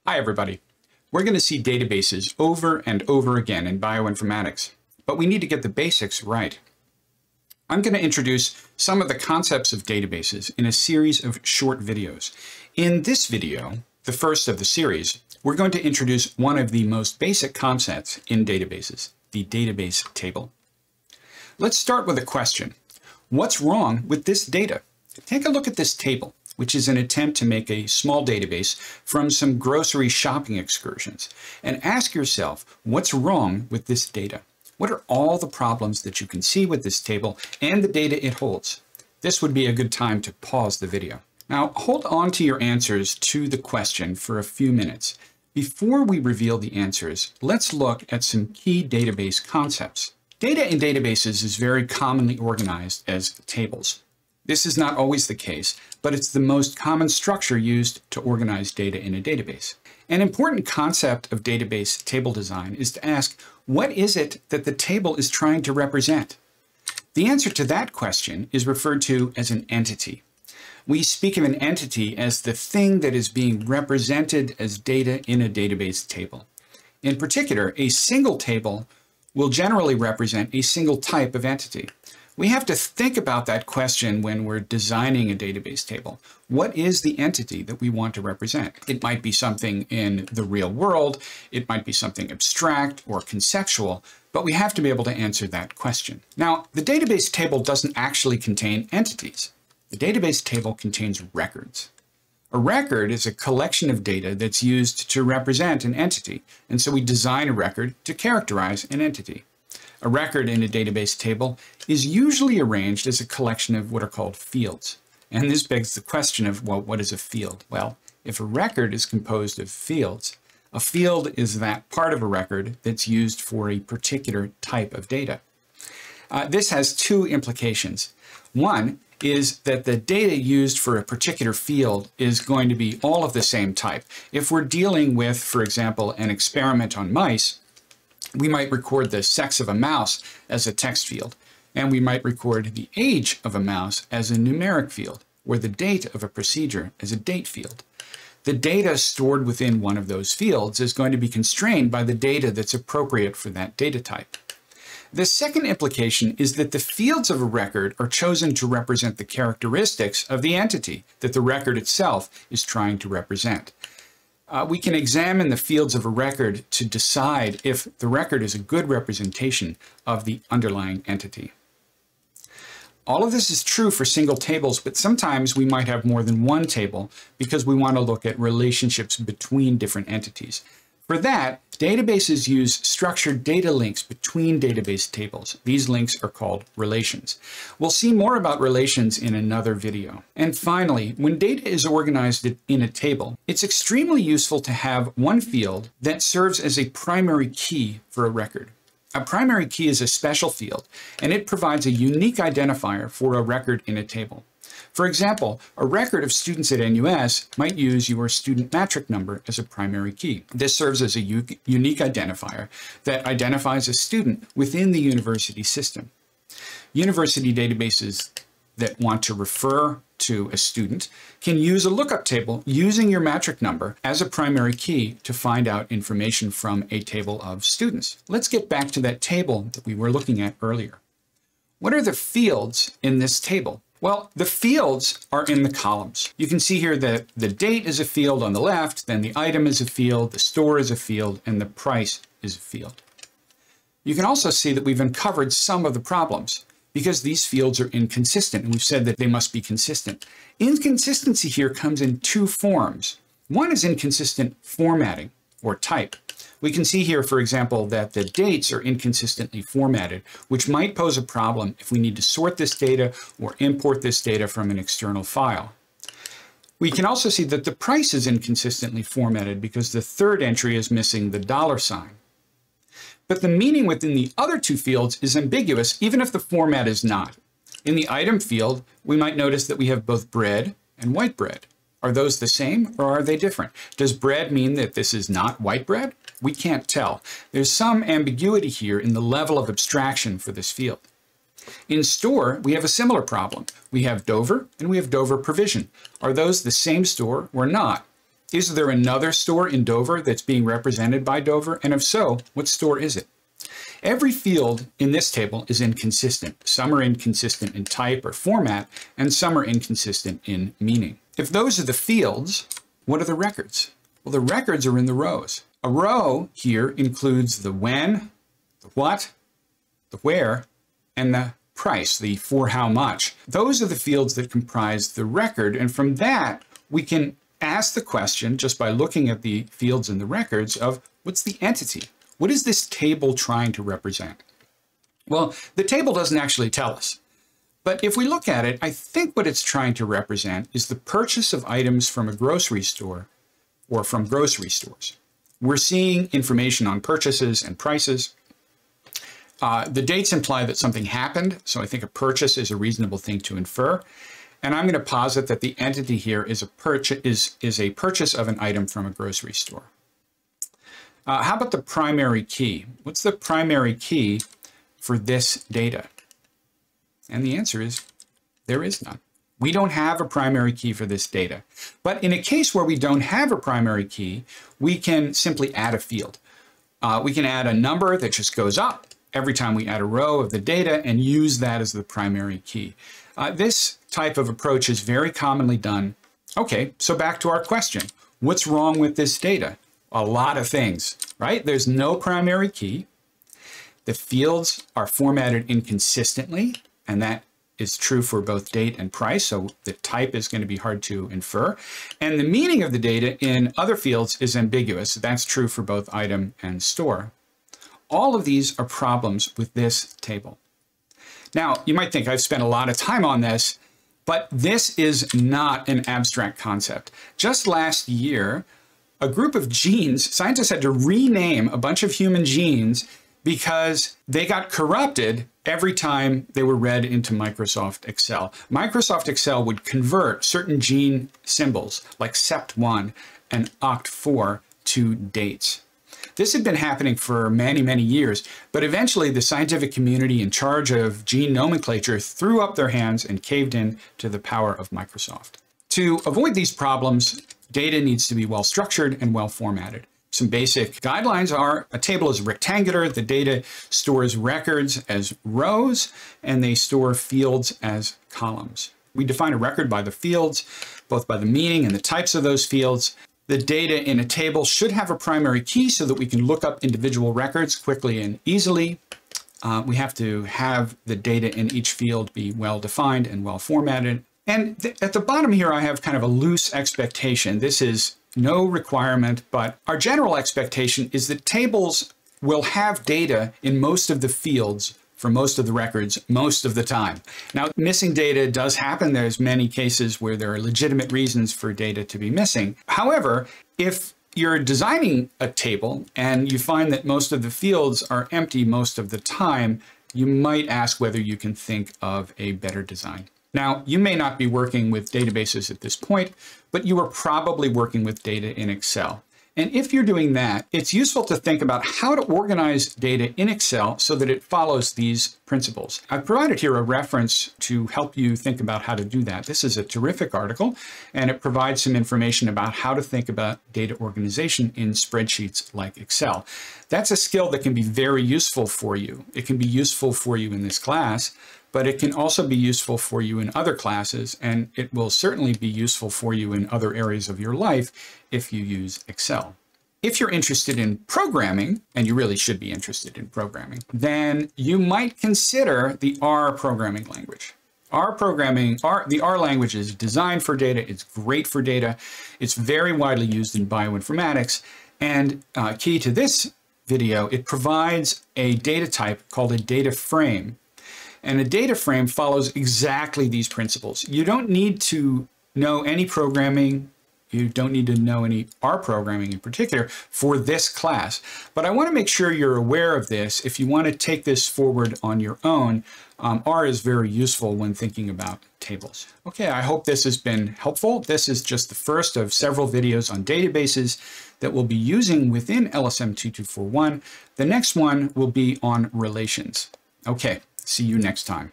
Hi everybody. We're going to see databases over and over again in bioinformatics, but we need to get the basics right. I'm going to introduce some of the concepts of databases in a series of short videos. In this video, the first of the series, we're going to introduce one of the most basic concepts in databases, the database table. Let's start with a question. What's wrong with this data? Take a look at this table, which is an attempt to make a small database from some grocery shopping excursions, and ask yourself, what's wrong with this data? What are all the problems that you can see with this table and the data it holds? This would be a good time to pause the video. Now, hold on to your answers to the question for a few minutes. Before we reveal the answers, let's look at some key database concepts. Data in databases is very commonly organized as tables. This is not always the case, but it's the most common structure used to organize data in a database. An important concept of database table design is to ask, what is it that the table is trying to represent? The answer to that question is referred to as an entity. We speak of an entity as the thing that is being represented as data in a database table. In particular, a single table will generally represent a single type of entity. We have to think about that question when we're designing a database table. What is the entity that we want to represent? It might be something in the real world, it might be something abstract or conceptual, but we have to be able to answer that question. Now, the database table doesn't actually contain entities. The database table contains records. A record is a collection of data that's used to represent an entity, and so we design a record to characterize an entity. A record in a database table is usually arranged as a collection of what are called fields. And this begs the question of, well, what is a field? Well, if a record is composed of fields, a field is that part of a record that's used for a particular type of data. This has two implications. One is that the data used for a particular field is going to be all of the same type. If we're dealing with, for example, an experiment on mice, we might record the sex of a mouse as a text field, and we might record the age of a mouse as a numeric field, or the date of a procedure as a date field. The data stored within one of those fields is going to be constrained by the data that's appropriate for that data type. The second implication is that the fields of a record are chosen to represent the characteristics of the entity that the record itself is trying to represent. We can examine the fields of a record to decide if the record is a good representation of the underlying entity. All of this is true for single tables, but sometimes we might have more than one table because we want to look at relationships between different entities. For that, databases use structured data links between database tables. These links are called relations. We'll see more about relations in another video. And finally, when data is organized in a table, it's extremely useful to have one field that serves as a primary key for a record. A primary key is a special field, and it provides a unique identifier for a record in a table. For example, a record of students at NUS might use your student matric number as a primary key. This serves as a unique identifier that identifies a student within the university system. University databases that want to refer to a student can use a lookup table using your matric number as a primary key to find out information from a table of students. Let's get back to that table that we were looking at earlier. What are the fields in this table? Well, the fields are in the columns. You can see here that the date is a field on the left, then the item is a field, the store is a field, and the price is a field. You can also see that we've uncovered some of the problems because these fields are inconsistent, and we've said that they must be consistent. Inconsistency here comes in two forms. One is inconsistent formatting or type. We can see here, for example, that the dates are inconsistently formatted, which might pose a problem if we need to sort this data or import this data from an external file. We can also see that the price is inconsistently formatted because the third entry is missing the $sign. But the meaning within the other two fields is ambiguous, even if the format is not. In the item field, we might notice that we have both bread and white bread. Are those the same or are they different? Does bread mean that this is not white bread? We can't tell. There's some ambiguity here in the level of abstraction for this field. In store, we have a similar problem. We have Dover and we have Dover provision. Are those the same store or not? Is there another store in Dover that's being represented by Dover? And if so, what store is it? Every field in this table is inconsistent. Some are inconsistent in type or format, and some are inconsistent in meaning. If those are the fields, what are the records? Well, the records are in the rows. A row here includes the when, the what, the where, and the price, the for how much. Those are the fields that comprise the record, and from that, we can ask the question, just by looking at the fields in the records, of what's the entity? What is this table trying to represent? Well, the table doesn't actually tell us. But if we look at it, I think what it's trying to represent is the purchase of items from a grocery store or from grocery stores. We're seeing information on purchases and prices. The dates imply that something happened, so I think a purchase is a reasonable thing to infer. And I'm going to posit that the entity here is a purchase of an item from a grocery store. How about the primary key? What's the primary key for this data? And the answer is there is none. We don't have a primary key for this data. But in a case where we don't have a primary key, we can simply add a field. We can add a number that just goes up every time we add a row of the data and use that as the primary key. This type of approach is very commonly done. Okay, so back to our question. What's wrong with this data? A lot of things, right? There's no primary key. The fields are formatted inconsistently, and that is true for both date and price, so the type is going to be hard to infer. And the meaning of the data in other fields is ambiguous. That's true for both item and store. All of these are problems with this table. Now, you might think I've spent a lot of time on this, but this is not an abstract concept. Just last year, a group of genes, scientists had to rename a bunch of human genes because they got corrupted every time they were read into Microsoft Excel. Microsoft Excel would convert certain gene symbols like sept1 and oct4 to dates. This had been happening for many, many years, but eventually the scientific community in charge of gene nomenclature threw up their hands and caved in to the power of Microsoft. To avoid these problems, data needs to be well structured and well formatted. Some basic guidelines are a table is rectangular, the data stores records as rows, and they store fields as columns. We define a record by the fields, both by the meaning and the types of those fields. The data in a table should have a primary key so that we can look up individual records quickly and easily. We have to have the data in each field be well defined and well formatted. And at the bottom here, I have kind of a loose expectation. This is no requirement, but our general expectation is that tables will have data in most of the fields for most of the records most of the time. Now, missing data does happen. There's many cases where there are legitimate reasons for data to be missing. However, if you're designing a table and you find that most of the fields are empty most of the time, you might ask whether you can think of a better design. Now, you may not be working with databases at this point, but you are probably working with data in Excel. And if you're doing that, it's useful to think about how to organize data in Excel so that it follows these principles. I've provided here a reference to help you think about how to do that. This is a terrific article, and it provides some information about how to think about data organization in spreadsheets like Excel. That's a skill that can be very useful for you. It can be useful for you in this class, but it can also be useful for you in other classes, and it will certainly be useful for you in other areas of your life if you use Excel. If you're interested in programming, and you really should be interested in programming, then you might consider the R programming language. The R language is designed for data, it's great for data, it's very widely used in bioinformatics, and key to this video, it provides a data type called a data frame. And a data frame follows exactly these principles. You don't need to know any programming. You don't need to know any R programming in particular for this class. But I want to make sure you're aware of this. If you want to take this forward on your own, R is very useful when thinking about tables. Okay, I hope this has been helpful. This is just the first of several videos on databases that we'll be using within LSM 2241. The next one will be on relations. Okay. See you next time.